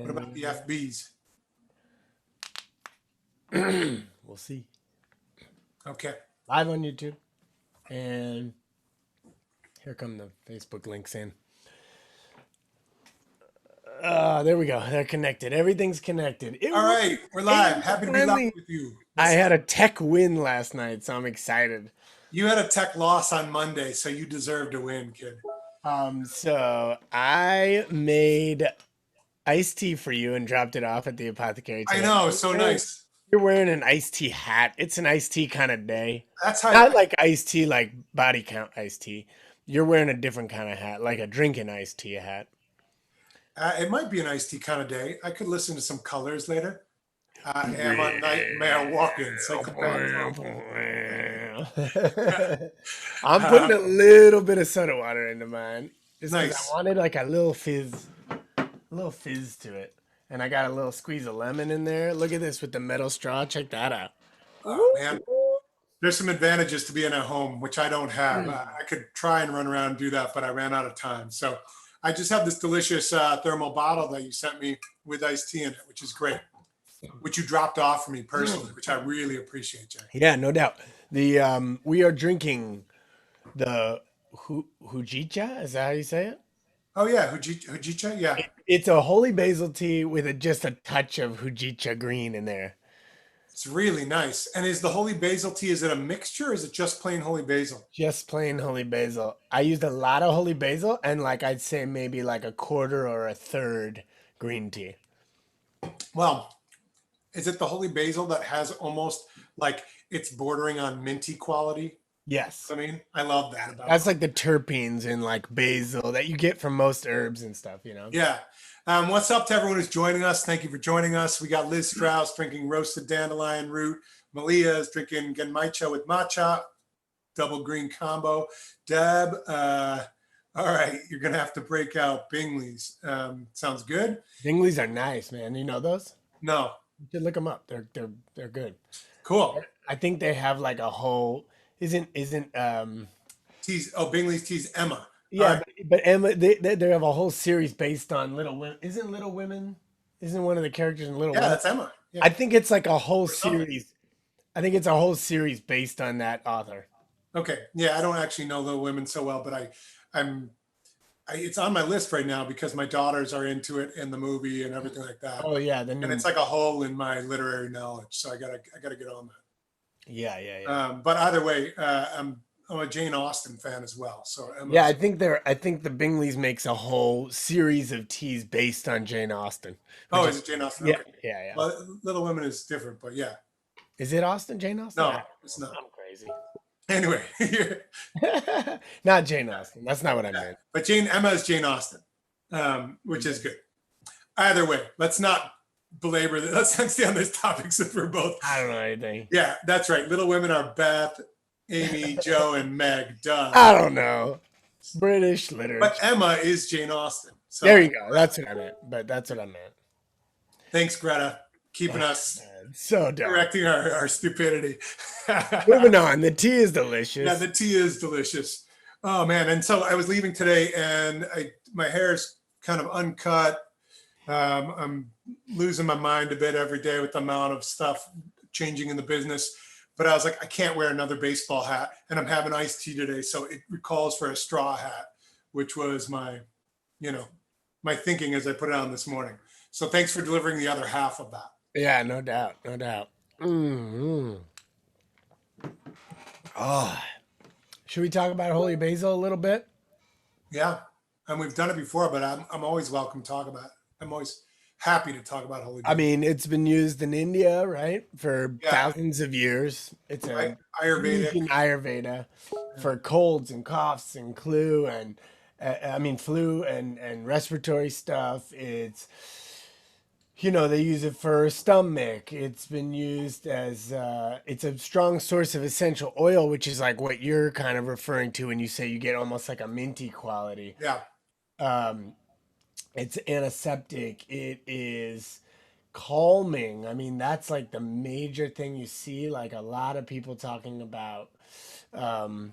What about the FBs? We'll see. Okay. Live on YouTube. And here come the Facebook links in. There we go. They're connected. Everything's connected. It All worked. right, we're Hey, live. Happy to be live finally. with you. I Listen, had a tech win last night, so I'm excited. you had a tech loss on Monday, so you deserve to win, kid. So I made iced tea for you and dropped it off at the apothecary I today. know, so nice. You're wearing an iced tea hat. It's an iced tea kind of day. That's how Not like iced tea, like body count iced tea. You're wearing a different kind of hat, like a drinking iced tea hat. it might be an iced tea kind of day. I could listen to some colors later. I am a nightmare walking psychopath. I'm putting a little bit of soda water into mine just because Nice. I wanted like a little fizz to it. And I got a little squeeze of lemon in there. Look at this with the metal straw. Check that out. Oh man, there's some advantages to being at home, which I don't have. I could try and run around and do that, but I ran out of time. So I just have this delicious thermal bottle that you sent me with iced tea in it, which is great. Which you dropped off for me personally, which I really appreciate, Jay. Yeah, no doubt. The we are drinking the hujicha. Is that how you say it? Oh yeah, Hujicha, yeah. It's a holy basil tea with just a touch of hujicha green in there. It's really nice. And is the holy basil tea, is it a mixture or is it just plain holy basil? Just plain holy basil. I used a lot of holy basil and like I'd say maybe like a quarter or a third green tea. Well, is it the holy basil that has almost like it's bordering on minty quality? Yes. I mean, I love that about That's it. like the terpenes in like basil that you get from most herbs and stuff, you know? Yeah. What's up to everyone who's joining us? Thank you for joining us. We got Liz Strauss drinking roasted dandelion root. Malia is drinking genmaicha with matcha, double green combo. Deb, all right, you're gonna have to break out Bingley's. Sounds good. Dingley's are nice, man. You know those? No, You should look them up. They're good. cool. I think they have like a whole isn't Teas. Oh, Bingley's teas. Emma. All yeah, right. but Emma they have a whole series based on Little Women. Isn't Little Women? Isn't one of the characters in Little Yeah, Women? that's Emma. Yeah, I think it's like a whole or something. series. I think it's a whole series based on that author. Okay. Yeah, I don't actually know Little Women so well, but I'm, it's on my list right now because my daughters are into it and the movie and everything like that. Oh yeah, the And new it's like a hole in my literary knowledge, so I gotta get on yeah. that. But either way, I'm a Jane Austen fan as well. So Yeah, Emma's I think the Bingleys makes a whole series of teas based on Jane Austen. oh, Which is is it Jane Austen? yeah, Okay. yeah. Well, Little Women is different, but yeah, Is it Austen? Jane Austen? no, it's not. I'm crazy. Anyway, Not Jane Austen. That's not what I meant. but Emma is Jane Austen, which is good. Either way, let's not belabor this. Let's not stay on this topic since we're both. I don't know anything. Yeah, that's right. Little Women are Beth, Amy, Joe, and Meg. Done. I don't know. British literature. But Emma is Jane Austen. So There you go. That's what I meant. But that's what I meant. thanks, Greta, keeping us So dumb. correcting our stupidity. Moving on. The tea is delicious. Yeah, the tea is delicious. Oh man! And so I was leaving today, and my hair is kind of uncut. I'm losing my mind a bit every day with the amount of stuff changing in the business. But I was like, I can't wear another baseball hat, and I'm having iced tea today, so it recalls for a straw hat, which was my, my thinking as I put it on this morning. So thanks for delivering the other half of that. Yeah, no doubt. No doubt. Mm-hmm. Oh. Should we talk about holy basil a little bit? Yeah, and we've done it before, but I'm always welcome to talk about it. I'm always happy to talk about holy I basil. mean, it's been used in India, right, for Yeah, thousands of years. It's a huge Ayurvedic. in Ayurveda for colds and coughs and flu and flu and respiratory stuff. It's they use it for stomach. It's been used as it's a strong source of essential oil, which is like what you're kind of referring to when you say you get almost like a minty quality. Yeah, Um, it's antiseptic. It is calming. I mean, that's like the major thing you see. Like a lot of people talking about um,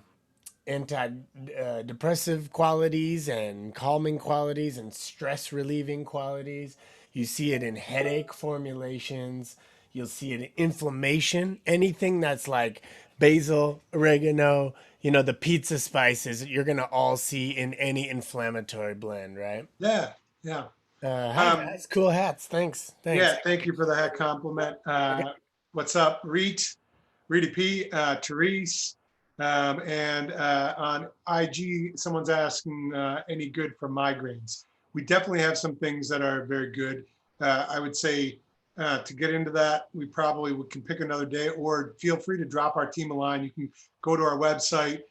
anti-depressive qualities and calming qualities and stress relieving qualities. You see it in headache formulations. You'll see it in inflammation. Anything that's like basil, oregano, the pizza spices, you're gonna all see in any inflammatory blend, right? Yeah, yeah. Hi Um, guys, cool hats. Thanks. yeah, thank you for the hat compliment. What's up, Rita P, Therese, and on IG, someone's asking any good for migraines. We definitely have some things that are very good. I would say to get into that, can pick another day, or feel free to drop our team a line. You can go to our website,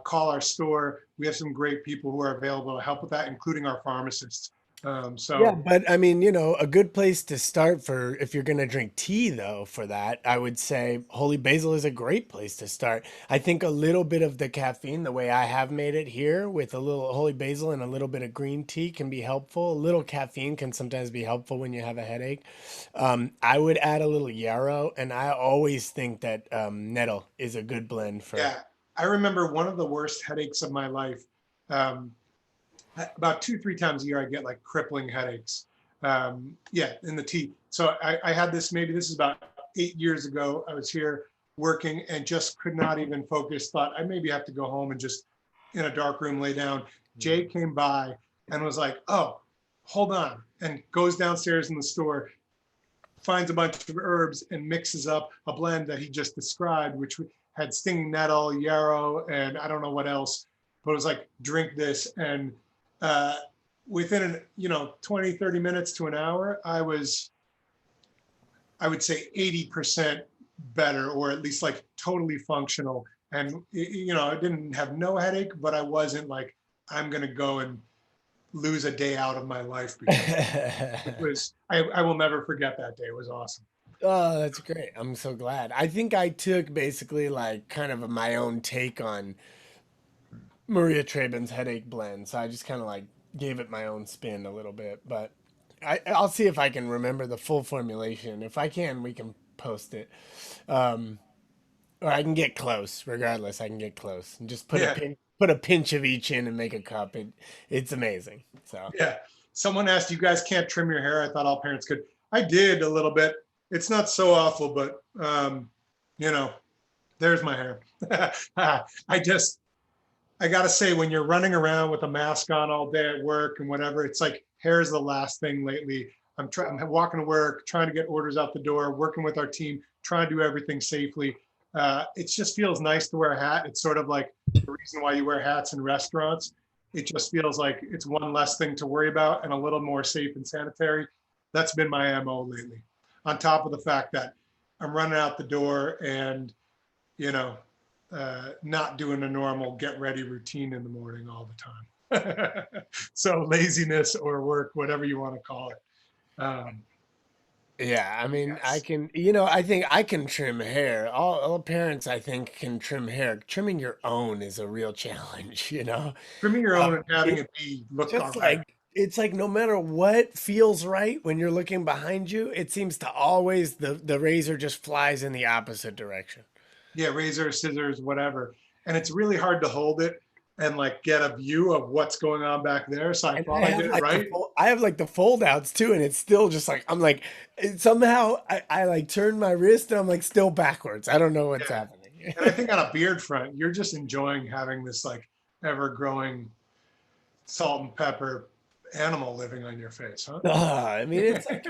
call our store. We have some great people who are available to help with that, including our pharmacists. Yeah, So but I mean, a good place to start for if you're going to drink tea, though, for that, I would say holy basil is a great place to start. I think a little bit of the caffeine, the way I have made it here with a little holy basil and a little bit of green tea can be helpful. A little caffeine can sometimes be helpful when you have a headache. I would add a little yarrow, and I always think that nettle is a good blend for. yeah, I remember one of the worst headaches of my life. Um, about 2, 3 times a year, I get like crippling headaches. Yeah, in the teeth. So I had this, maybe this is about 8 years ago. I was here working and just could not even focus. Thought I maybe have to go home and just in a dark room lay down. Jay came by and was like, "Oh, hold on," and goes downstairs in the store, finds a bunch of herbs and mixes up a blend that he just described, which had stinging nettle, yarrow, and I don't know what else. But it was like, drink this. And uh, within 20, 30 minutes to an hour, I would say 80% better, or at least like totally functional. And I didn't have no headache, but I wasn't like, I'm going to go and lose a day out of my life because it was, I will never forget that day. It was awesome. Oh, that's great. I'm so glad. I think I took basically like kind of my own take on Maria Traben's headache blend. So I just kind of like gave it my own spin a little bit, but I'll see if I can remember the full formulation. If I can, we can post it. Um, or I can get close. Regardless, I can get close and just Yeah. put a pinch of each in and make a cup. It's amazing. So Yeah. Someone asked, you guys can't trim your hair. I thought all parents could. I did a little bit. It's not so awful, but you know, there's my hair. I just, I gotta say, when you're running around with a mask on all day at work and whatever, it's like hair is the last thing lately. I'm walking to work, trying to get orders out the door, working with our team, trying to do everything safely. It just feels nice to wear a hat. It's sort of like the reason why you wear hats in restaurants. It just feels like it's one less thing to worry about and a little more safe and sanitary. That's been my MO lately. On top of the fact that I'm running out the door and, you know, not doing a normal get ready routine in the morning all the time. So laziness or work, whatever you want to call it. yeah, I mean, I Yes. can, I think I can trim hair. All parents, I think, can trim hair. Trimming your own is a real challenge. Trimming your own and having It it be look all just right. like it's like no matter what feels right when you're looking behind you, it seems to always the razor just flies in the opposite direction. Yeah, razor, scissors, whatever. And it's really hard to hold it and like get a view of what's going on back there. So I And thought I did it right. I have like the fold outs too, and it's still just like I'm like somehow I like turn my wrist and I'm like still backwards. I don't know what's Yeah. happening. And I think on a beard front, you're just enjoying having this like ever growing salt and pepper animal living on your face, huh? I mean, it's like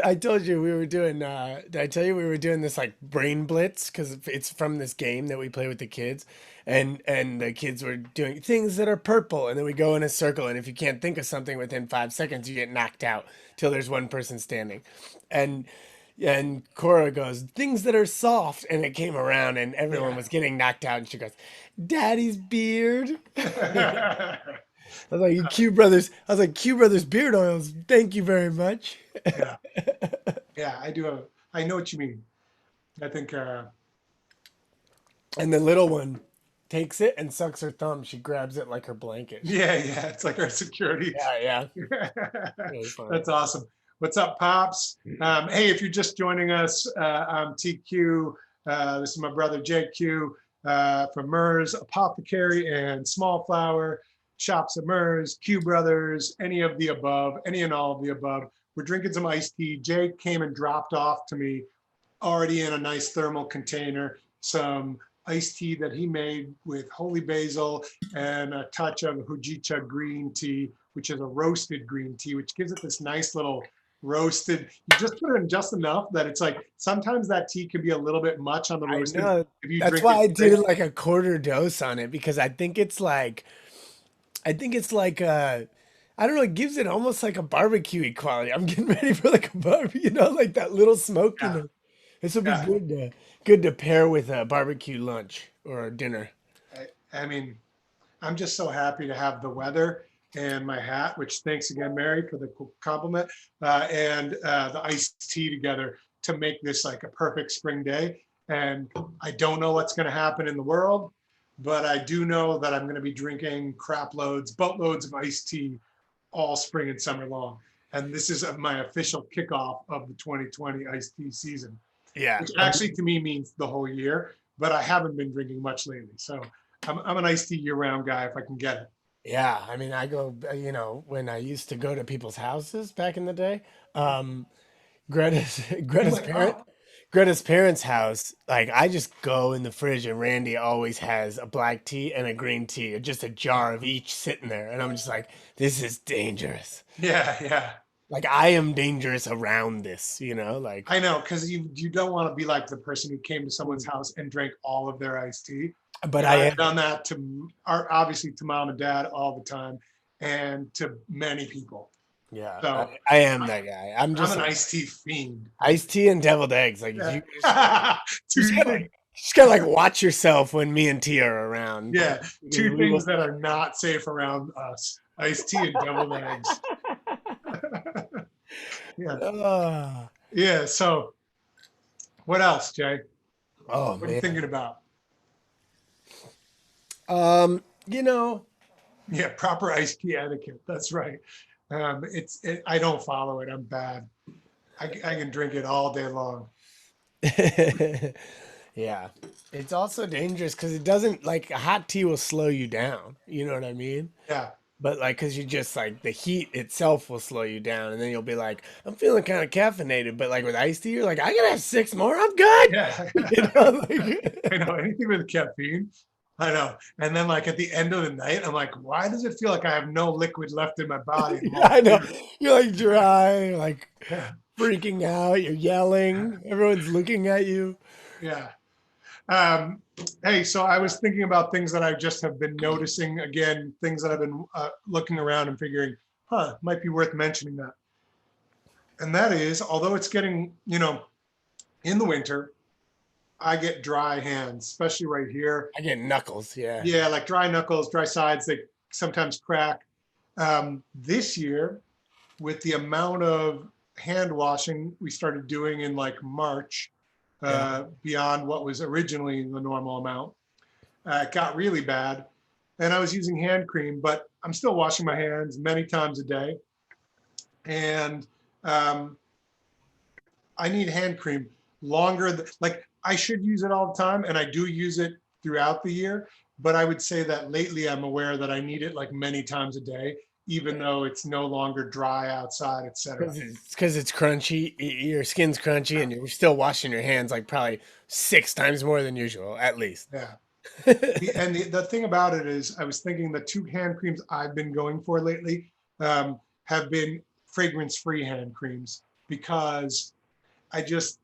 I told you we were doing. Did I tell you we were doing this like brain blitz because it's from this game that we play with the kids, and the kids were doing things that are purple, and then we go in a circle, and if you can't think of something within 5 seconds, you get knocked out till there's one person standing, and Cora goes things that are soft, and it came around, and everyone Yeah. was getting knocked out, and she goes, "Daddy's beard." I was like, I was like, Q Brothers beard oils. Thank you very much. Yeah. Yeah. I know what you mean. I think, And the little one takes it and sucks her thumb. She grabs it like her blanket. yeah. It's like our security. Yeah, yeah. Really funny. That's awesome. What's up, Pops? Hey, if you're just joining us, I'm TQ. This is my brother, JQ. from Mers, Apothecary, and Small Flower, Shops of Mers, Q Brothers, any of the above, any and all of the above. We're drinking some iced tea. Jake came and dropped off to me already in a nice thermal container, some iced tea that he made with holy basil and a touch of hojicha green tea, which is a roasted green tea, which gives it this nice little roasted. You just put it in just enough that it's like sometimes that tea can be a little bit much on the I roasted. know. If you That's drink why it I straight, did like a quarter dose on it because I think it's like I don't know, it gives it almost like a barbecue quality. I'm getting ready for like a barbecue, like that little yeah, smokiness. This will be yeah. good to pair with a barbecue lunch or a dinner. I mean, I'm just so happy to have the weather and my hat, which thanks again, Mary, for the compliment, and the iced tea together to make this like a perfect spring day. And I don't know what's going to happen in the world, but I do know that I'm going to be drinking crap loads, boatloads of iced tea all spring and summer long. And this is my official kickoff of the 2020 iced tea season, Yeah. which actually to me means the whole year, but I haven't been drinking much lately. So I'm an iced tea year-round guy if I can get it. Yeah, I mean, I go, when I used to go to people's houses back in the day, um, Greta's Oh Greta's my parent God. Greta's parents' house, like I just go in the fridge and Randy always has a black tea and a green tea, just a jar of each sitting there, and I'm just like, this is dangerous. Yeah, yeah. Like I am dangerous around this, like. I know, because you don't want to be like the person who came to someone's house and drank all of their iced tea. But And I I've am, done that to obviously to mom and dad all the time and to many people. yeah, I, So I am that guy. I'm I'm just an like iced tea fiend. iced tea and deviled eggs. Like Yeah. you Two things. just gotta like watch yourself when me and T are around. Yeah, Because two we things will. that are not safe around us: iced tea and deviled eggs. Yeah, Ah. yeah. So what else, Jay? Oh What are you man. thinking about? Um, you know, Yeah, proper iced tea etiquette. That's right. I don't follow it. I'm bad. I can drink it all day long. yeah. It's also dangerous because it doesn't like a hot tea will slow you down. You know what I mean? Yeah, But like, because you just like the heat itself will slow you down, and then you'll be like, I'm feeling kind of caffeinated. But like with iced tea, you're like, I gotta have six more. I'm good. yeah. I Like, know anything with caffeine. I know. And then like at the end of the night, I'm like, why does it feel like I have no liquid left in my body? I'm yeah, all I know. weird. You're like dry, like Yeah, freaking out. You're yelling. Everyone's looking at you. yeah. Um, hey, so I was thinking about things that I just have been noticing again, things that I've been looking around and figuring, might be worth mentioning that. And that is, although it's getting, in the winter, I get dry hands, especially right here. I get knuckles. Yeah. Yeah, like dry knuckles, dry sides, they sometimes crack. This year, with the amount of hand washing we started doing in like March, Yeah. beyond what was originally the normal amount, it got really bad. And I was using hand cream, but I'm still washing my hands many times a day. And um, I need hand cream longer. Like I should use it all the time, and I do use it throughout the year. But I would say that lately I'm aware that I need it like many times a day, even though it's no longer dry outside, etc. Because it's crunchy. Your skin's crunchy, and you're still washing your hands like probably six times more than usual, at least. Yeah. The thing about it is, I was thinking the two hand creams I've been going for lately have been fragrance-free hand creams because I just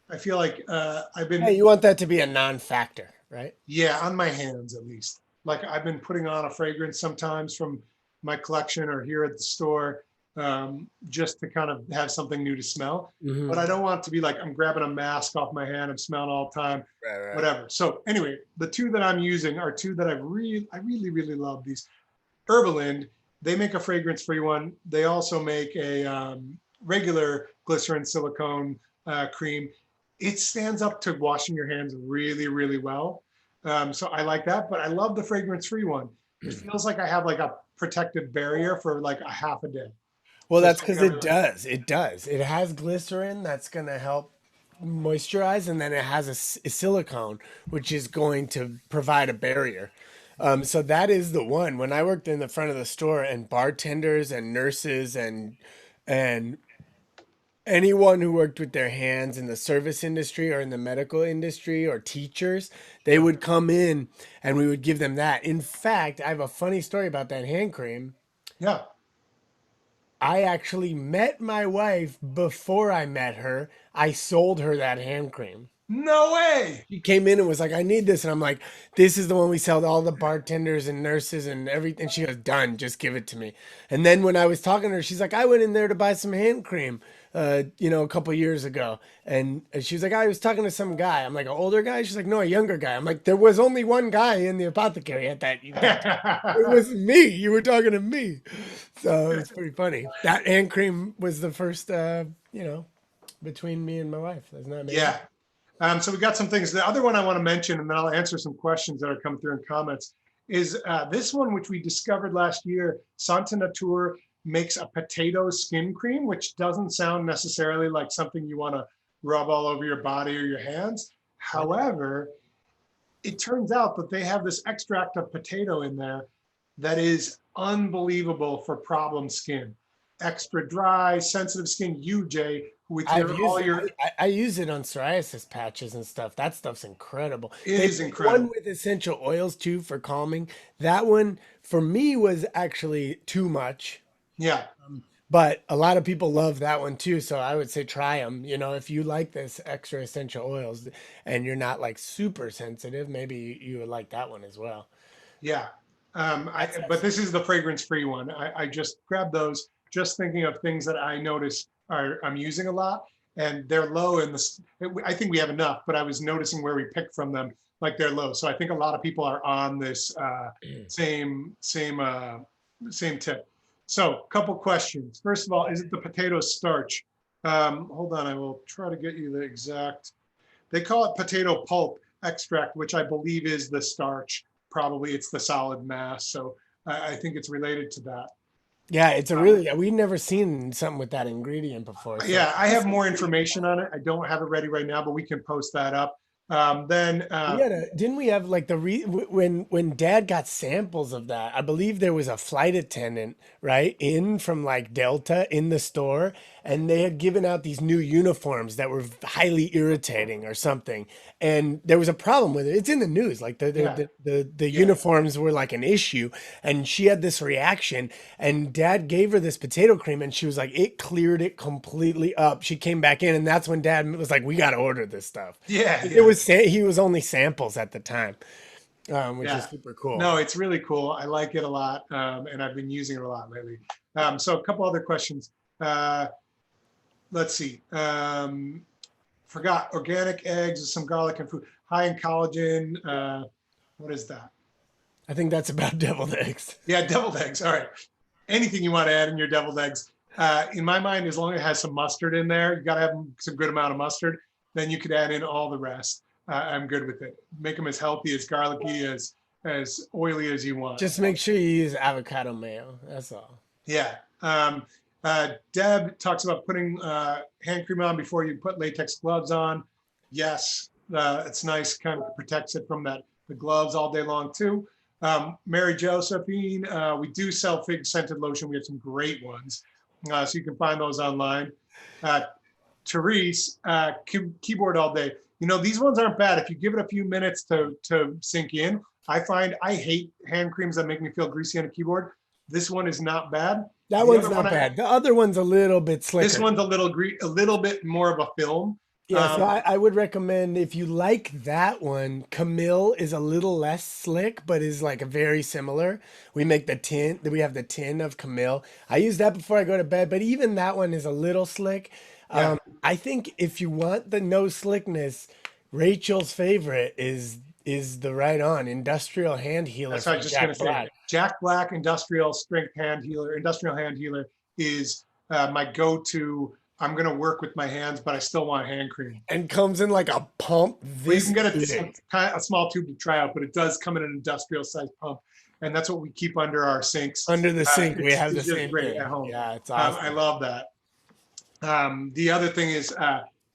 I feel like I've Yeah, been, you want that to be a non-factor, right? yeah, on my hands at least. Like I've been putting on a fragrance sometimes from my collection or here at the store, just to kind of have something new to smell. But Hmm. I don't want to be like I'm grabbing a mask off my hand, I'm smelling all the time, Right, right. whatever. So anyway, the two that I'm using are two that I really love. These Herbalind, they make a fragrance-free one. They also make a regular glycerin silicone cream. It stands up to washing your hands really, really well. So I like that, but I love the fragrance-free one. It feels like I have like a protective barrier for like a half a day. Well, So that's something because I it really like. does. It does. It has glycerin that's gonna help. moisturize, and then it has a silicone, which is going to provide a barrier. So that is the one. When I worked in the front of the store, and bartenders and nurses and anyone who worked with their hands in the service industry or in the medical industry or teachers, they would come in and we would give them that. In fact, I have a funny story about that hand cream. Yeah. I actually met my wife before I met her. I sold her that hand cream. No way. She came in and was like, I need this. And I'm like, this is the one we sell to all the bartenders and nurses and everything. And she goes, done, just give it to me. And then when I was talking to her, she's like, I went in there to buy some hand cream, a couple years ago. And she was like, I was talking to some guy. I'm like, an older guy? She's like, no, a younger guy. I'm like, there was only one guy in the apothecary at that. It was me. You were talking to me. So it's pretty funny. That hand cream was the first, between me and my wife. Isn't that amazing? Yeah. So we got some things. The other one I want to mention, and then I'll answer some questions that are coming through in comments, is this one, which we discovered last year. Santa Nature makes a potato skin cream, which doesn't sound necessarily like something you want to rub all over your body or your hands. However, it turns out that they have this extract of potato in there that is unbelievable for problem skin. Extra dry, sensitive skin. You, Jay, with I use it on psoriasis patches and stuff. That stuff's incredible. It is make incredible. One with essential oils too for calming. That one for me was actually too much, Yeah. but a lot of people love that one too. So I would say try them. If you like this extra essential oils and you're not like super sensitive, maybe you would like that one as well. Yeah. But this is the fragrance-free one. I just grabbed those, just thinking of things that I notice I'm using a lot, and they're low in this. I think we have enough, but I was noticing where we pick from them, like they're low. So I think a lot of people are on this same tip. So a couple questions. First of all, is it the potato starch? Hold on, I will try to get you the exact. They call it potato pulp extract, which I believe is the starch. Probably it's the solid mass. So I think it's related to that. Yeah, we've never seen something with that ingredient before. So. Yeah, I have more information on it. I don't have it ready right now, but we can post that up. Didn't we have like when Dad got samples of that? I believe there was a flight attendant in from like Delta in the store, and they had given out these new uniforms that were highly irritating or something, and there was a problem with it. It's in the news, like the uniforms were like an issue, and she had this reaction, and Dad gave her this potato cream, and she was like, it cleared it completely up. She came back in, and that's when Dad was like, we got to order this stuff. He was only samples at the time, which is super cool. No, it's really cool. I like it a lot, and I've been using it a lot lately. So a couple other questions. Let's see. Forgot organic eggs, some garlic and fruit, high in collagen. What is that? I think that's about deviled eggs. Yeah, deviled eggs. All right. Anything you want to add in your deviled eggs. In my mind, as long as it has some mustard in there, you got to have some good amount of mustard. Then you could add in all the rest. I'm good with it. Make them as healthy, as garlicky, as oily as you want. Just make sure you use avocado mayo. That's all. Yeah. Deb talks about putting hand cream on before you put latex gloves on. Yes, it's nice. Kind of protects it from the gloves all day long too. Mary Josephine, we do sell fig scented lotion. We have some great ones, so you can find those online. Therese, keyboard all day. These ones aren't bad. If you give it a few minutes to sink in, I find I hate hand creams that make me feel greasy on a keyboard. This one is not bad. That one's not bad. The other one's a little bit slicker. This one's a little bit more of a film. Yeah, so I would recommend, if you like that one, Camille is a little less slick, but is like a very similar. We have the tin of Camille. I use that before I go to bed, but even that one is a little slick. Yeah. I think if you want the no slickness, Rachel's favorite is the right on industrial hand healer. That's what I was just going to say. Jack Black industrial strength hand healer. Industrial hand healer is my go-to. I'm going to work with my hands, but I still want hand cream. And comes in like a pump. Well, you can get a small tube to try out, but it does come in an industrial size pump. And that's what we keep under our sinks. Under the sink, we have the same thing at home. Yeah, it's awesome. I love that. The other thing is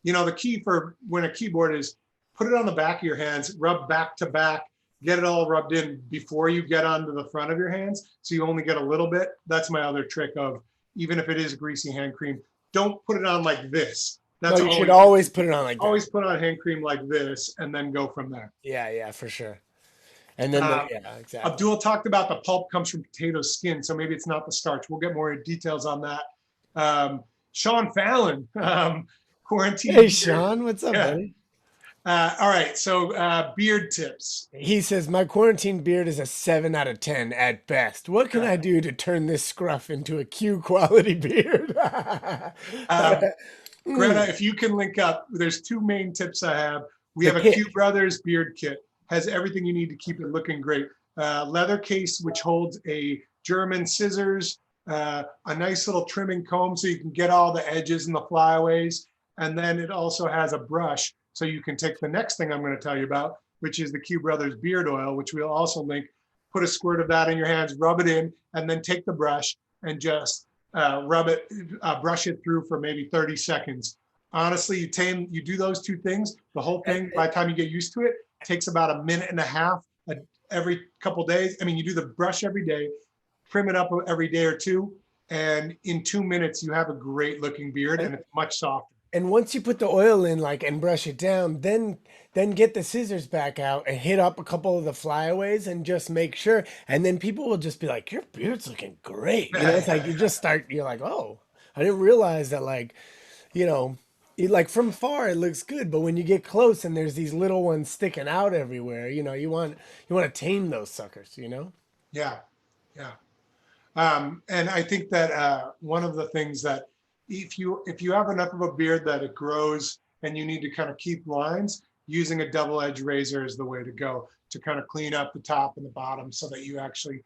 the key for when a keyboard is put it on the back of your hands, rub back to back, get it all rubbed in before you get onto the front of your hands. So you only get a little bit. That's my other trick of, even if it is greasy hand cream, don't put it on like this. No, That's you should always put it on like that. always put on hand cream like this and then go from there. Yeah, yeah, for sure. And then, yeah, exactly. Abdul talked about the pulp comes from potato skin, so maybe it's not the starch. We'll get more details on that. Sean Fallon, quarantine. Hey, Sean, what's up, Yeah. buddy? All right, so beard tips. He says, my quarantine beard is a 7 out of 10 at best. What can I do to turn this scruff into a Q quality beard? Greta, if you can link up, there's two main tips I have. We have a kit. Q Brothers beard kit. Has everything you need to keep it looking great. Leather case, which holds a German scissors, a nice little trimming comb so you can get all the edges and the flyaways. And then it also has a brush so you can take the next thing I'm going to tell you about, which is the Q Brothers beard oil, which we'll also link. Put a squirt of that in your hands, rub it in, and then take the brush and just rub it, brush it through for maybe 30 seconds. Honestly, you do those two things, the whole thing, by the time you get used to it, takes about a minute and a half every couple days. I mean, you do the brush every day, trim it up every day or two, and in 2 minutes, you have a great looking beard and it's much softer. And once you put the oil in, like, and brush it down, then get the scissors back out and hit up a couple of the flyaways and just make sure. And then people will just be like, your beard's looking great. You know, it's like you're like, oh, I didn't realize that, like, like from far it looks good, but when you get close and there's these little ones sticking out everywhere, you want to tame those suckers, Yeah, yeah. And I think that one of the things that if you have enough of a beard that it grows and you need to kind of keep lines, using a double-edged razor is the way to go to kind of clean up the top and the bottom so that you actually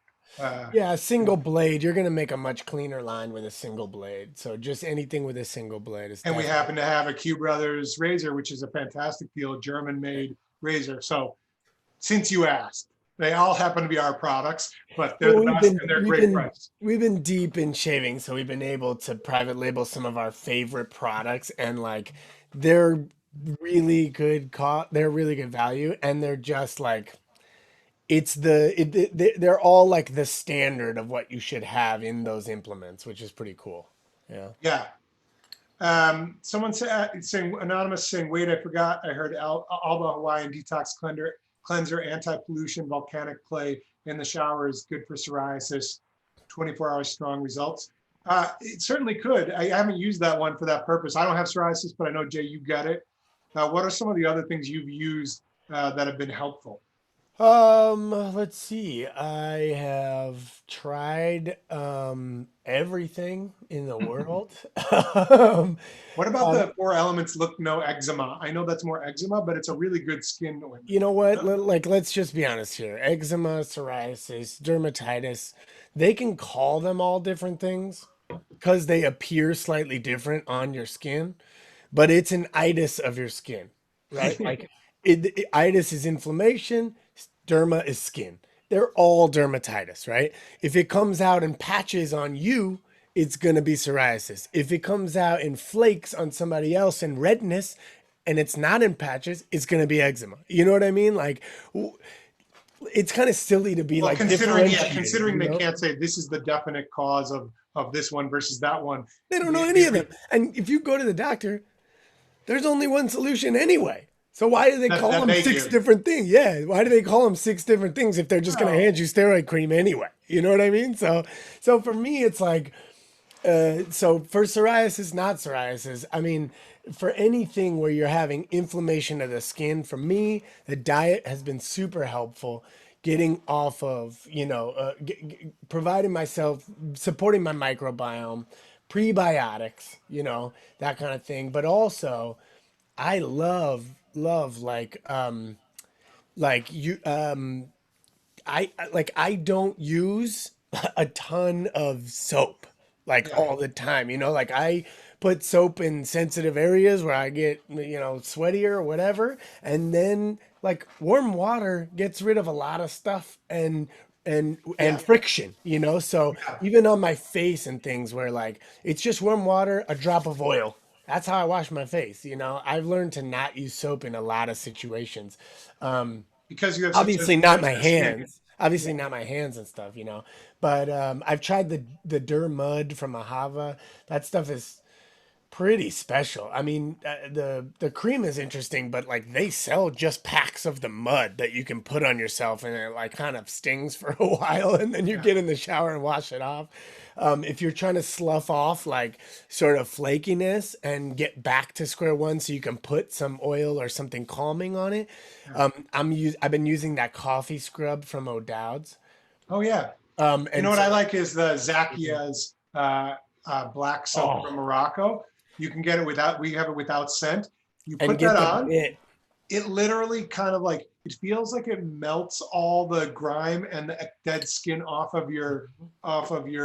yeah, a single blade, you're going to make a much cleaner line with a single blade. So just anything with a single blade is and we happen to have a Q Brothers razor, which is a fantastic deal, German-made razor. So since you asked, they all happen to be our products, but they're the best and they're great price. We've been deep in shaving, so we've been able to private label some of our favorite products, and like they're really good they're really good value, and they're just like they're all like the standard of what you should have in those implements, which is pretty cool. Yeah. Yeah. Someone anonymous saying, wait, I forgot. I heard Alba Hawaiian detox cleanser, anti-pollution, volcanic clay in the shower is good for psoriasis, 24 hours strong results. It certainly could. I haven't used that one for that purpose. I don't have psoriasis, but I know, Jay, you got it. What are some of the other things you've used that have been helpful? Let's see. I have tried everything in the world. What about the 4 elements look no eczema? I know that's more eczema, but it's a really good skin ointment. You know what? Let's just be honest here. Eczema, psoriasis, dermatitis, they can call them all different things because they appear slightly different on your skin, but it's an itis of your skin, right? Like itis is inflammation, derma is skin. They're all dermatitis, right? If it comes out in patches on you, it's going to be psoriasis. If it comes out in flakes on somebody else and redness and it's not in patches, it's going to be eczema. You know what I mean? Like, it's kind of silly to be like considering they can't say this is the definite cause of this one versus that one. They don't know any of them. And if you go to the doctor, there's only one solution anyway. So why do they call them 6 different things? Yeah, why do they call them 6 different things if they're just going to hand you steroid cream anyway? You know what I mean? So for me, it's like, so for psoriasis, not psoriasis, I mean, for anything where you're having inflammation of the skin, for me, the diet has been super helpful. Getting off of, providing myself, supporting my microbiome, prebiotics, that kind of thing. But also, I love I don't use a ton of soap all the time, like I put soap in sensitive areas where I get, sweaty or whatever. And then like warm water gets rid of a lot of stuff and friction, so even on my face and things where like, it's just warm water, a drop of oil, That's how I wash my face. I've learned to not use soap in a lot of situations. Um, Because you have such a obviously not my sensitive skin. hands. Yeah. Obviously not my hands and stuff. But I've tried the Dur Mud from Ahava. That stuff is pretty special. I mean, the cream is interesting, but like they sell just packs of the mud that you can put on yourself, and it like kind of stings for a while, and then you Yeah. get in the shower and wash it off. If you're trying to slough off like sort of flakiness and get back to square one, so you can put some oil or something calming on it, Yeah. I've been using that coffee scrub from O'Dowd's. Oh yeah. You know And what so I like is the Zakia's black soap oh, from Morocco. You can get it without. We have it without scent. You and put get that the on. bit. It literally kind of like it feels like it melts all the grime and the dead skin off of your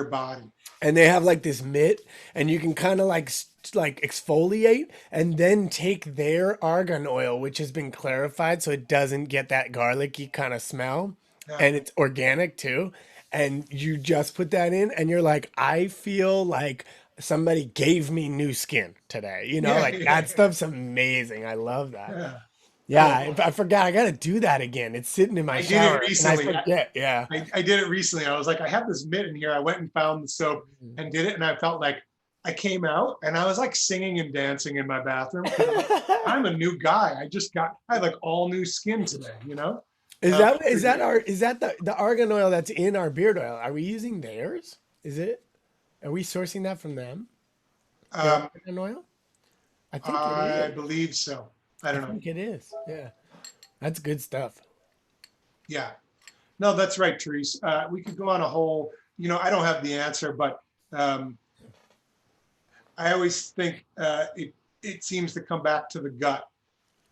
body. And they have like this mitt, and you can kind of like exfoliate and then take their argan oil, which has been clarified so it doesn't get that garlicky kind of smell, Yeah. and it's organic too, and you just put that in and you're like, I feel like somebody gave me new skin today, Yeah. like Yeah. that stuff's amazing. I love that. Yeah. Yeah, Cool. I forgot, I gotta do that again. It's sitting in my I did it shower and I recently. forget. Yeah. I did it recently. I was like, I have this mitt in here. I went and found the soap and did it. And I felt like I came out and I was like singing and dancing in my bathroom because I'm like, I'm a new guy. I had like all new skin today, you know? Is Uh, that the argan oil that's in our beard oil? Are we using theirs? Is it? Are we sourcing that from them? Their um, argan oil? I think it I is. believe so. I I don't know. think it is. Yeah. That's good stuff. Yeah. No, that's right, Therese. We could go on a whole, I don't have the answer, but um, I always think it seems to come back to the gut.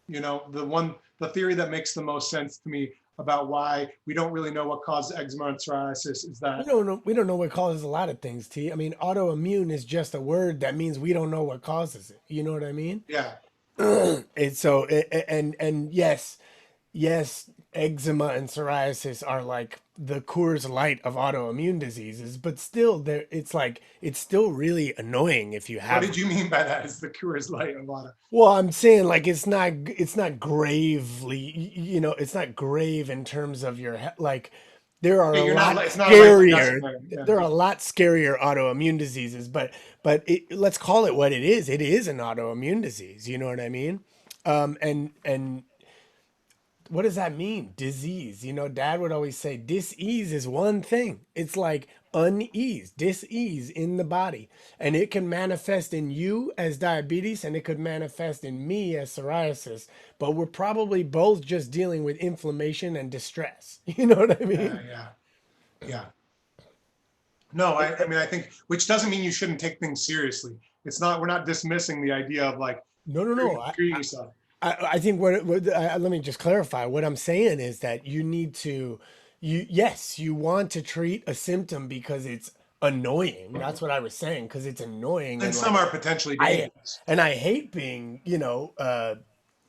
The theory that makes the most sense to me about why we don't really know what causes eczema and psoriasis is that, We don't know what causes a lot of things, T. I mean, autoimmune is just a word that means we don't know what causes it. You know what I mean? yeah, And so and yes, eczema and psoriasis are like the Coors Light of autoimmune diseases, but still, it's still really annoying if you what have. did you mean by that? Is the cure is light a lot of, Well, I'm saying like it's not gravely, it's not grave in terms of like there are yeah, a lot it's not a life or death scarier. scenario. Yeah. There are a lot scarier autoimmune diseases, let's call it what it is. It is an autoimmune disease. You know what I mean? And what does that mean? Disease. Dad would always say dis-ease is one thing. It's like unease, dis-ease in the body. And it can manifest in you as diabetes and it could manifest in me as psoriasis. But we're probably both just dealing with inflammation and distress. You know what I Yeah, mean? yeah, yeah. No, I mean, I think, which doesn't mean you shouldn't take things seriously. We're not dismissing the idea of like No, no, no. treating yourself. I think let me just clarify. What I'm saying is that you need to, yes, you want to treat a symptom because it's annoying. That's what I was saying, because it's annoying And and some like are potentially I dangerous. I hate being,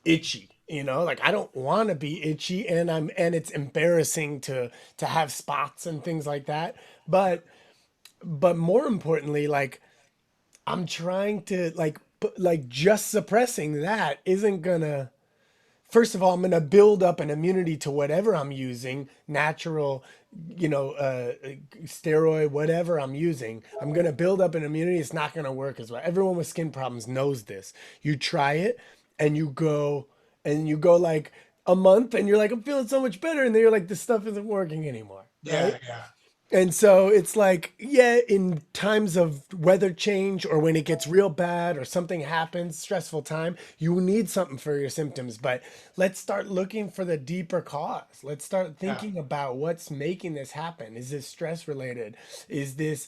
itchy. Like I don't want to be itchy, and it's embarrassing to have spots and things like that. But more importantly, like I'm trying to like just suppressing that isn't gonna. First of all, I'm going to build up an immunity to whatever I'm using, natural, steroid, whatever I'm using. I'm going to build up an immunity. It's not going to work as well. Everyone with skin problems knows this. You try it and you go like a month and you're like, I'm feeling so much better. And then you're like, this stuff isn't working anymore. Right. Yeah, yeah, And so it's like, yeah, in times of weather change or when it gets real bad or something happens, stressful time, you need something for your symptoms. But let's start looking for the deeper cause. Let's start yeah. thinking about what's making this happen. Is this stress related? Is this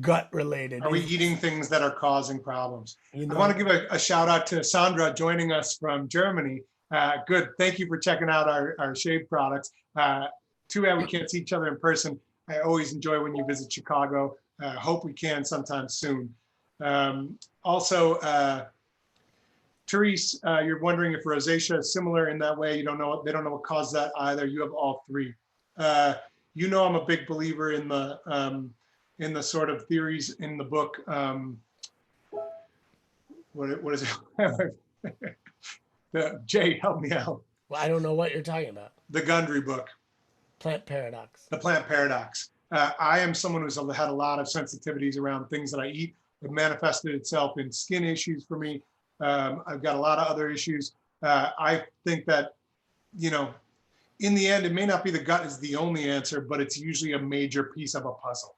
gut related? Are we Is this, eating things that are causing problems? you I want know? to give a shout out to Sandra joining us from Germany. Good. Thank you for checking out our shave products. Too bad we can't see each other in person. I always enjoy when you visit Chicago. Hope we can sometime soon. Also, Therese, you're wondering if rosacea is similar in that way. You don't know. They don't know what caused that either. You have all three. I'm a big believer in the sort of theories in the book. what is it? Jay, help me out. Well, I don't know what you're talking about. The Gundry book, Plant paradox. The Plant Paradox. I am someone who's had a lot of sensitivities around things that I eat. It manifested itself in skin issues for me. I've got a lot of other issues. I think that, you know, in the end, it may not be the gut is the only answer, but it's usually a major piece of a puzzle.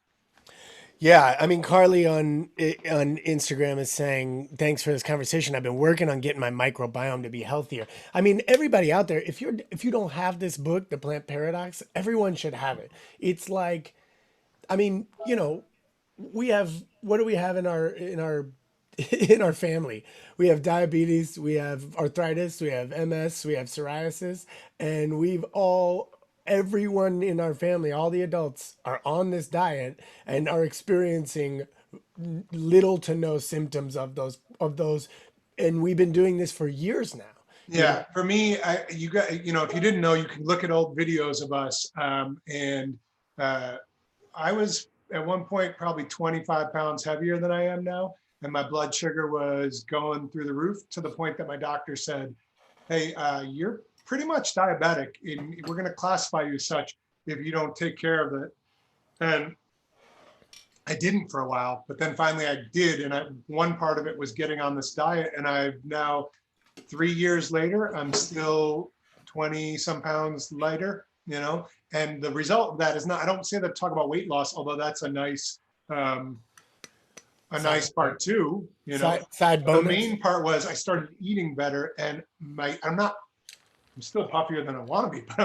Yeah, I mean, Carly on Instagram is saying, "Thanks for this conversation. I've been working on getting my microbiome to be healthier." I mean, everybody out there, if you don't have this book, The Plant Paradox, everyone should have it. It's like, I mean, you know, we have, what do we have in our in our family? We have diabetes, we have arthritis, we have MS, we have psoriasis, and everyone in our family, all the adults are on this diet and are experiencing little to no symptoms of those, and we've been doing this for years now. You know? Yeah, for me, you got, you know, if you didn't know, you can look at old videos of us. And I was at one point probably 25 pounds heavier than I am now. And my blood sugar was going through the roof to the point that my doctor said, "Hey, you're pretty much diabetic, and we're going to classify you as such if you don't take care of it." And I didn't for a while, but then finally I did. And one part of it was getting on this diet. And I've now, 3 years later, I'm still 20 some pounds lighter, you know, and the result of that is not, I don't say that to talk about weight loss, although that's a nice part too, you know. Side The bonus. main part was I started eating better, and I'm still puffier than I want to be, but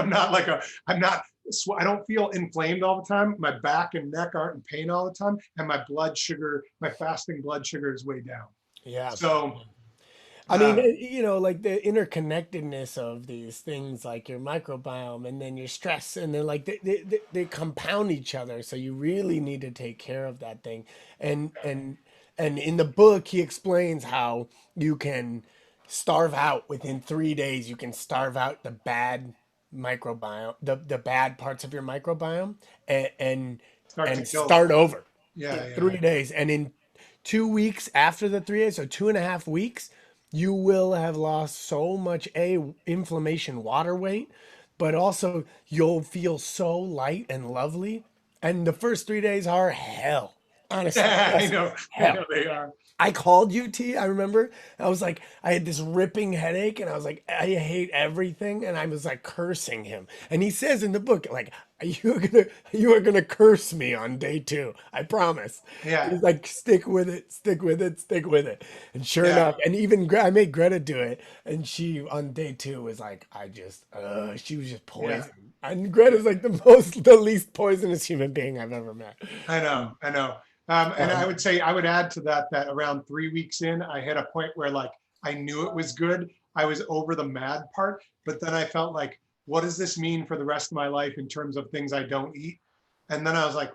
I don't feel inflamed all the time. My back and neck aren't in pain all the time. And my blood sugar, my fasting blood sugar is way down. Yeah. So, I mean, you know, like the interconnectedness of these things, like your microbiome and then your stress, and then like they compound each other. So you really need to take care of that thing. And in the book, he explains how you can starve out within 3 days. You can starve out the bad microbiome, the bad parts of your microbiome, and start over yeah, in yeah. 3 days. And in 2 weeks after the 3 days, so 2.5 weeks, you will have lost so much inflammation, water weight, but also you'll feel so light and lovely. And the first 3 days are hell. Honestly, I know hell. they are. I called you, T. I remember. I was like, I had this ripping headache, and I was like, I hate everything, and I was like cursing him. And he says in the book, like, you are gonna curse me on day 2. I promise. Yeah. He's like, stick with it, stick with it, stick with it. And sure Yeah. enough, and even I made Greta do it, and she on day 2 was like, she was just poison. And Greta's like the least poisonous human being I've ever met. I know. And I would say, I would add to that around 3 weeks in, I hit a point where like I knew it was good. I was over the mad part, but then I felt like, what does this mean for the rest of my life in terms of things I don't eat? And then I was like,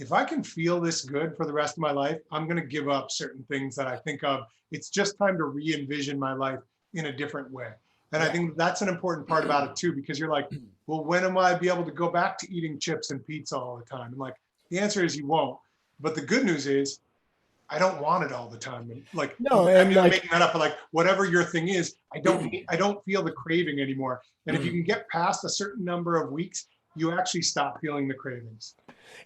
if I can feel this good for the rest of my life, I'm going to give up certain things that I think of. It's just time to re-envision my life in a different way. And I think that's an important part about it too, because you're like, well, when am I be able to go back to eating chips and pizza all the time? And like, the answer is you won't. But the good news is, I don't want it all the time. And like, No, I'm and like, making that up. But like, whatever your thing is, I don't feel the craving anymore. And if you can get past a certain number of weeks, you actually stop feeling the cravings.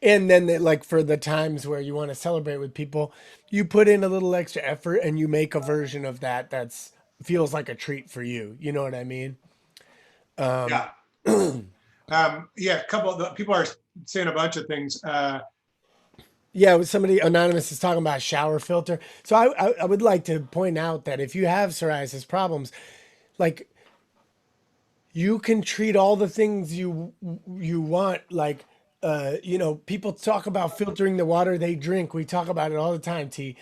and then like for the times where you want to celebrate with people, you put in a little extra effort and you make a version of that's feels like a treat for you. You know what I mean? Yeah. Yeah. A couple of people are saying a bunch of things. Yeah, somebody anonymous is talking about shower filter. So I would like to point out that if you have psoriasis problems, like you can treat all the things you want. Like, you know, people talk about filtering the water they drink. We talk about it all the time. T.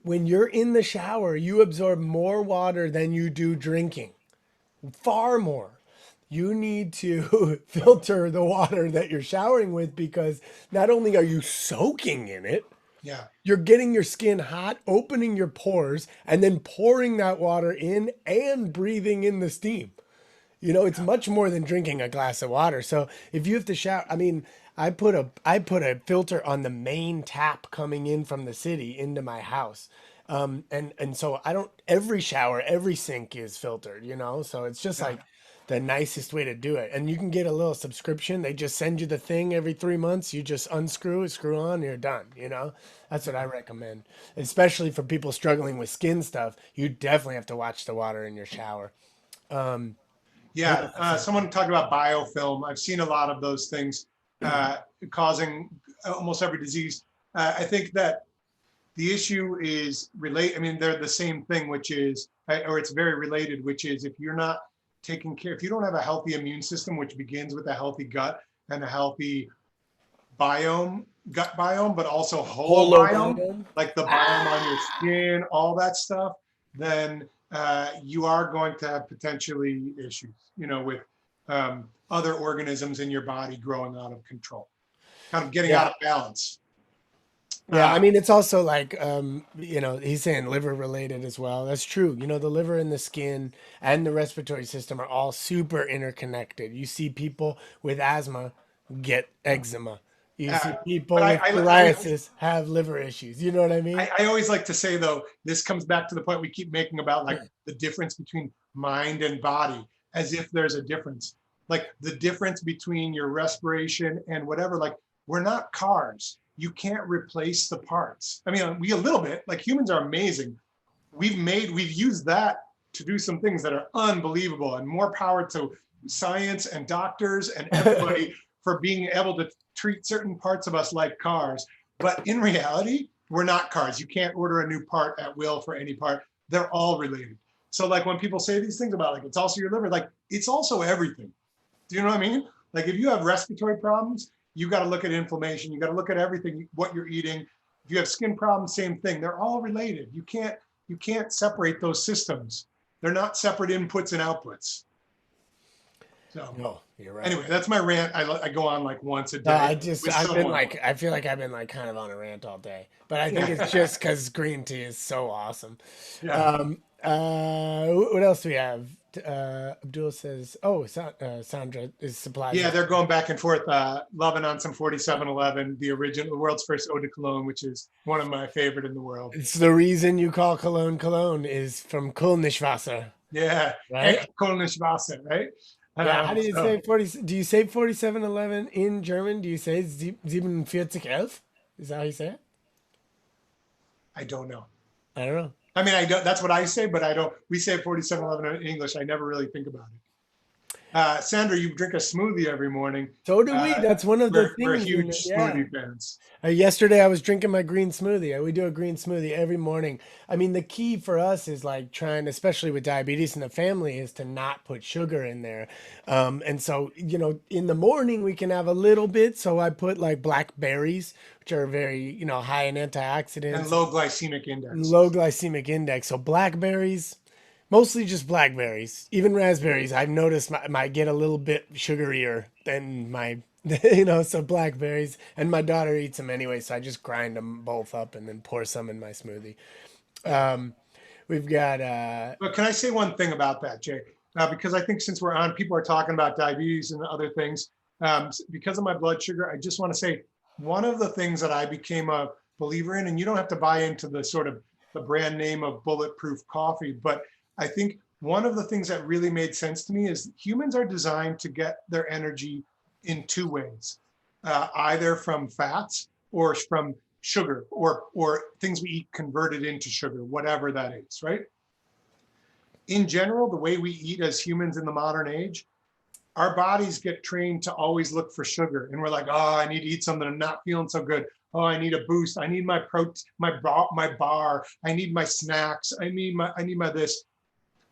When you're in the shower, you absorb more water than you do drinking, far more. You need to filter the water that you're showering with, because not only are you soaking in it, Yeah. you're getting your skin hot, opening your pores, and then pouring that water in and breathing in the steam. You know, it's much more than drinking a glass of water. So if you have to shower, I mean, I put a filter on the main tap coming in from the city into my house. And so I don't, every shower, every sink is filtered, so it's just Yeah. like the nicest way to do it. And you can get a little subscription. They just send you the thing every 3 months. You just unscrew it, screw on, you're done. That's what I recommend, especially for people struggling with skin stuff. You definitely have to watch the water in your shower. What Yeah, else is there? someone talked about biofilm. I've seen a lot of those things causing almost every disease. I think that the issue is I mean, they're the same thing, which is, or it's very related, which is if you're not taking care, if you don't have a healthy immune system, which begins with a healthy gut and a healthy gut biome, but also holobiome, Holobiome? like the biome on your skin, all that stuff, then you are going to have potentially issues, with other organisms in your body growing out of control, kind of getting out Yeah. of balance. Yeah, I Uh, mean, it's also like, he's saying liver related as well. That's true. The liver and the skin and the respiratory system are all super interconnected. You see people with asthma get eczema. You uh, see but people with psoriasis have liver issues. You know what I mean? I always like to say, though, this comes back to the point we keep making about like the difference between mind and body, as if there's a difference. Like the difference between your respiration and whatever, like we're not cars. You can't replace the parts. I mean, we a little bit, like humans are amazing. We've used that to do some things that are unbelievable, and more power to science and doctors and everybody for being able to treat certain parts of us like cars. But in reality, we're not cars. You can't order a new part at will for any part. They're all related. So like when people say these things about like it's also your liver, like it's also everything. Do you know what I mean? Like if you have respiratory problems, you got to look at inflammation. You got to look at everything, what you're eating. If you have skin problems, same thing. They're all related. You can't separate those systems. They're not separate inputs and outputs. So No, you're right. anyway, that's my rant. I go on like once a No, day with someone. I feel like I've been like kind of on a rant all day, but I think it's Yeah, just because green tea is so awesome. yeah, What else do we have? Abdul says, "Oh, Sandra is supplies." yeah. They're going back and forth, loving on some 4711, the original, the world's first eau de cologne, which is one of my favorite in the world. It's the reason you call cologne cologne is from Kohlenwasser, Yeah, right? echt Kohlenwasser, right? Yeah. How do you So say 40? Do you say 4711 in German? Do you say 4711? Is that how you say it? I don't know. I don't know. I mean, I don't. That's what I say, but I don't. We say 4711 in English. I never really think about it. Sandra, you drink a smoothie every morning. So do we. Uh, That's one of the we're things. huge Yeah. smoothie fans. Yesterday, I was drinking my green smoothie. We do a green smoothie every morning. I mean, the key for us is like trying, especially with diabetes in the family, is to not put sugar in there. And so, in the morning, we can have a little bit. So I put like blackberries, which are very, high in And antioxidants, low glycemic and index. low glycemic index. So blackberries, mostly just blackberries. Even raspberries, I've noticed might get a little bit sugarier than my, so blackberries. And my daughter eats them anyway, so I just grind them both up and then pour some in my smoothie. Um, we've got, But can I say one thing about that, Jay? Because I think since we're on, people are talking about diabetes and other things. Because of my blood sugar, I just want to say one of the things that I became a believer in, and you don't have to buy into the sort of the brand name of Bulletproof Coffee, but I think one of the things that really made sense to me is humans are designed to get their energy in two ways, either from fats or from sugar or things we eat converted into sugar, whatever that is, right? In general, the way we eat as humans in the modern age, our bodies get trained to always look for sugar. And we're like, oh, I need to eat something. I'm not feeling so good. Oh, I need a boost. I need my protein, my bar. I need my snacks. I need my this.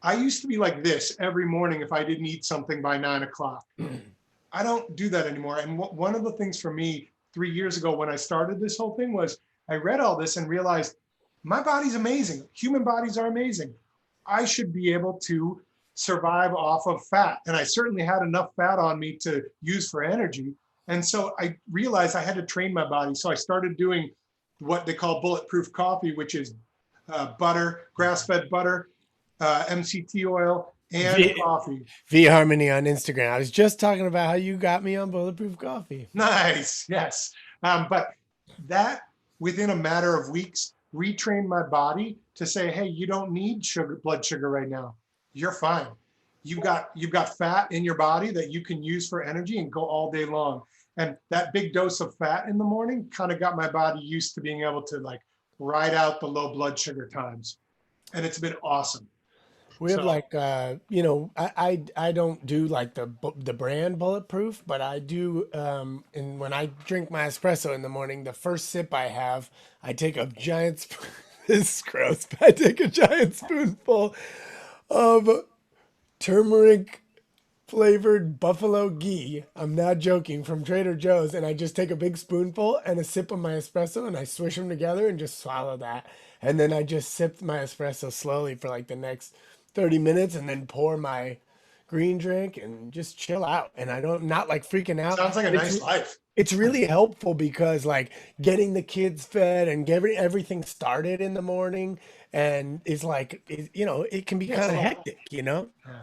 I used to be like this every morning if I didn't eat something by 9 o'clock. I don't do that anymore. And one of the things for me 3 years ago when I started this whole thing was I read all this and realized my body's amazing. Human bodies are amazing. I should be able to survive off of fat. And I certainly had enough fat on me to use for energy. And so I realized I had to train my body. So I started doing what they call bulletproof coffee, which is butter, grass-fed butter, MCT oil, and V, coffee. v Harmony on Instagram. I was just talking about how you got me on Bulletproof Coffee. Nice, yes. But that within a matter of weeks retrained my body to say, hey, you don't need blood sugar right now. You're fine. You've got fat in your body that you can use for energy and go all day long. And that big dose of fat in the morning kind of got my body used to being able to like ride out the low blood sugar times. And it's been awesome. We have So like I don't do like the brand Bulletproof, but I do and when I drink my espresso in the morning, the first sip I have, I take a giant this is gross, but I take a giant spoonful of turmeric flavored buffalo ghee. I'm not joking, from Trader Joe's, and I just take a big spoonful and a sip of my espresso and I swish them together and just swallow that. And then I just sip my espresso slowly for like the next 30 minutes and then pour my green drink and just chill out. And I don't not like freaking out. sounds like a nice life. It's really helpful because like getting the kids fed and getting everything started in the morning and it's like it can be Yeah, kind of so hectic, you know? yeah.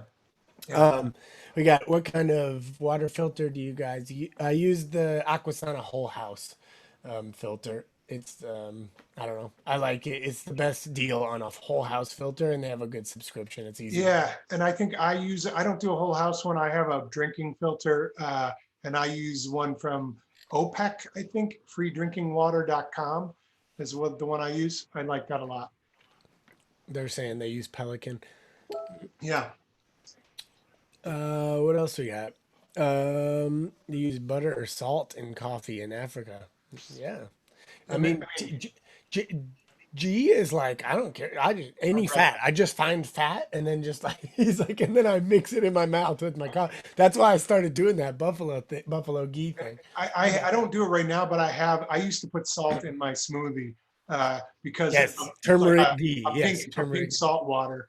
Yeah. We got, what kind of water filter do you guys use? I use the Aquasana Whole House filter. It's I don't know. I like it. It's the best deal on a whole house filter, and they have a good subscription. It's easy. Yeah, and I think I don't do a whole house one. I have a drinking filter, and I use one from OPEC, I think, freedrinkingwater.com is what the one I use. I like that a lot. They're saying they use Pelican. Yeah. What else we got? You use butter or salt in coffee in Africa. Yeah. I mean, G is like, I don't care. I just any fat. I just find fat and then just like he's like, and then I mix it in my mouth with my coffee. That's why I started doing that buffalo ghee thing. I don't do it right now, but I used to put salt in my smoothie because Yes, it's like turmeric ghee. a Yes, pink turmeric. salt water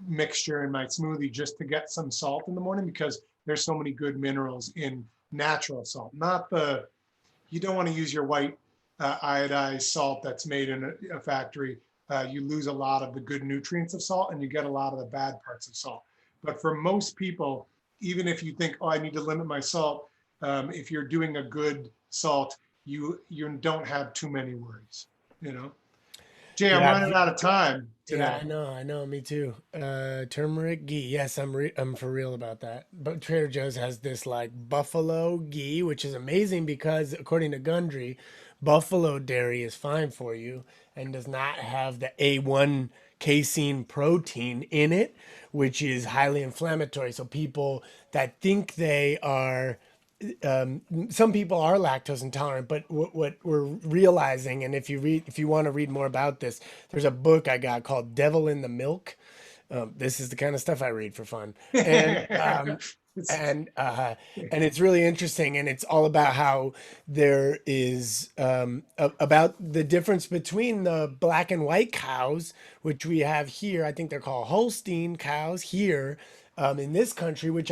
mixture in my smoothie just to get some salt in the morning because there's so many good minerals in natural salt, you don't want to use your white iodized salt that's made in a factory. You lose a lot of the good nutrients of salt and you get a lot of the bad parts of salt. But for most people, even if you think, oh, I need to limit my salt, if you're doing a good salt, you don't have too many worries, you know? Jay, I'm Yeah, running out of time yeah, today. I know, me too. Turmeric ghee. Yes, I'm for real about that. But Trader Joe's has this like buffalo ghee, which is amazing because according to Gundry, buffalo dairy is fine for you and does not have the A1 casein protein in it, which is highly inflammatory. So people that think they are some people are lactose intolerant, but what we're realizing, and if you want to read more about this, there's a book I got called "Devil in the Milk." This is the kind of stuff I read for fun, and It's- and uh, and it's really interesting, and it's all about how there is about the difference between the black and white cows, which we have here. I think they're called Holstein cows here, in this country, which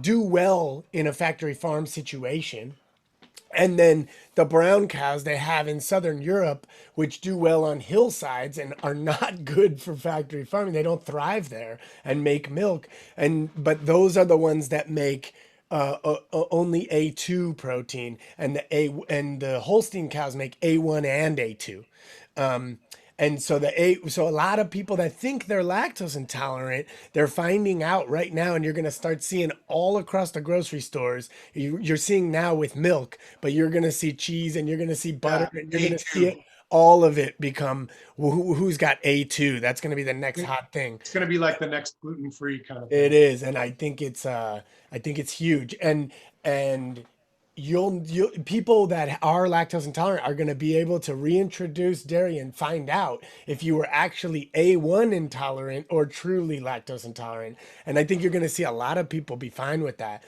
do well in a factory farm situation, and then the brown cows they have in southern Europe, which do well on hillsides and are not good for factory farming. They don't thrive there and make milk, and but those are the ones that make only A2 protein, and the Holstein cows make A1 and A2. And so a lot of people that think they're lactose intolerant, they're finding out right now, and you're going to start seeing all across the grocery stores. You're seeing now with milk, but you're going to see cheese and you're going to see butter yeah, and you're going to see A2. it, all of it become who's got A2. That's going to be the next hot thing. It's going to be like the next gluten-free kind of It thing. is, and I think it's huge. And you'll people that are lactose intolerant are going to be able to reintroduce dairy and find out if you were actually A1 intolerant or truly lactose intolerant. And I think you're going to see a lot of people be fine with that.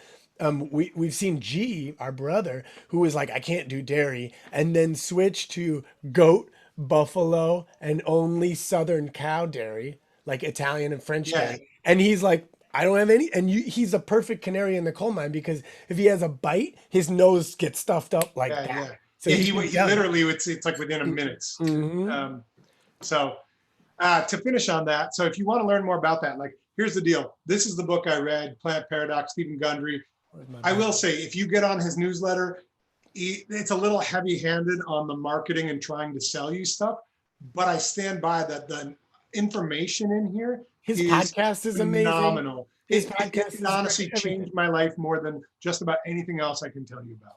We've seen G, our brother, who was like, I can't do dairy, and then switch to goat, buffalo, and only southern cow dairy, like Italian and French Yeah, dairy. And he's like, I don't have any. And he's a perfect canary in the coal mine because if he has a bite, his nose gets stuffed up like yeah, that. yeah. So Yeah, he can he done. literally, it's like within a minutes. Hmm. Um, so to finish on that, so if you want to learn more about that, like here's the deal. This is the book I read, Plant Paradox, Stephen Gundry. Where's my I will Bible? say, if you get on his newsletter, it's a little heavy-handed on the marketing and trying to sell you stuff, but I stand by that the information in here His is podcast is amazing. phenomenal. His It podcast is honestly great, everything. changed my life more than just about anything else I can tell you about.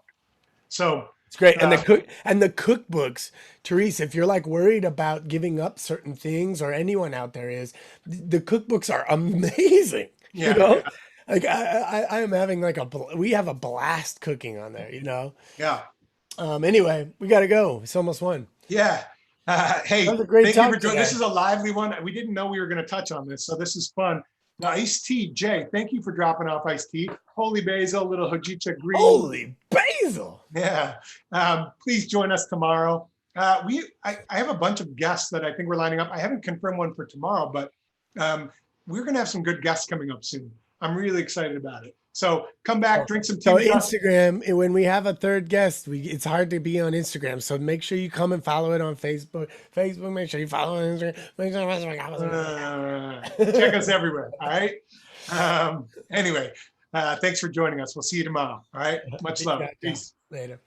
So It's great. And the cookbooks, Therese, if you're like worried about giving up certain things, or anyone out there is, the cookbooks are amazing. You yeah, know? Like I am having like we have a blast cooking on there, you know? yeah, Anyway, we got to go. It's almost one. yeah. That Hey, was a great thank you talk for joining. This today. is a lively one. We didn't know we were going to touch on this, so this is fun. Now, iced tea, Jay, thank you for dropping off iced tea. Holy basil, little hojicha green. Holy basil. Yeah. Please join us tomorrow. I have a bunch of guests that I think we're lining up. I haven't confirmed one for tomorrow, but we're going to have some good guests coming up soon. I'm really excited about it. So come back, drink some tea. So Instagram, when we have a third guest, it's hard to be on Instagram. So make sure you come and follow it on Facebook. Make sure you follow it on Instagram. Check us everywhere. All right. Anyway, thanks for joining us. We'll see you tomorrow. All right. Much love. Peace. Later.